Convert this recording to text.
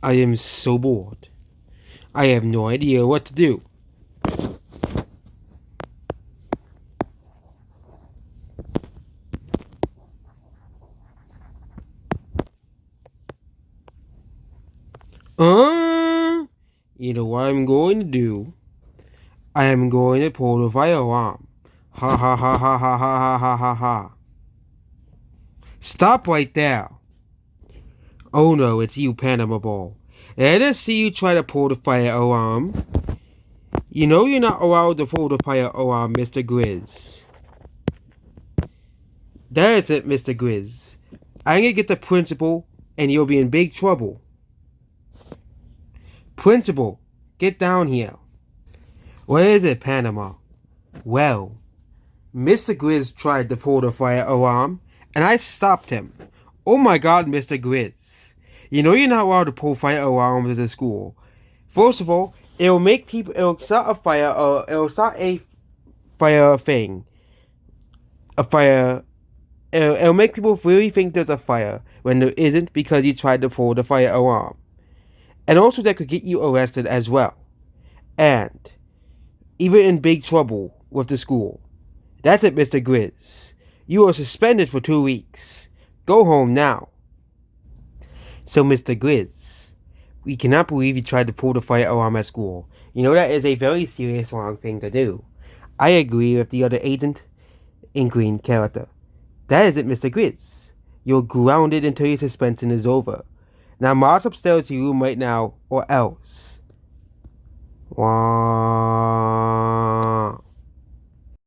I am so bored. I have no idea what to do. Uh, you know what I'm going to do? I am going to pull the fire alarm. Ha ha ha ha ha ha ha ha ha ha. Stop right there. Oh no, it's you, Panama Ball. Let us see you try to pull the fire alarm. You know you're not allowed to pull the fire alarm, Mr. Grizz. That is it, Mr. Grizz. I'm gonna get the principal, and you'll be in big trouble. Principal, get down here. What is it, Panama? Well, Mr. Grizz tried to pull the fire alarm, and I stopped him. Oh my god, Mr. Grizz. You know you're not allowed to pull fire alarms at the school. First of all, it'll start a fire, it'll start a fire thing. A fire, it'll make people really think there's a fire when there isn't because you tried to pull the fire alarm. And also that could get you arrested as well. And even in big trouble with the school. That's it, Mr. Grizz. You are suspended for 2 weeks. Go home now. So, Mr. Grizz, we cannot believe you tried to pull the fire alarm at school. You know that is a very serious, wrong thing to do. I agree with the other agent in green character. That is it, Mr. Grizz. You're grounded until your suspension is over. Now march upstairs to your room right now, or else. Wah.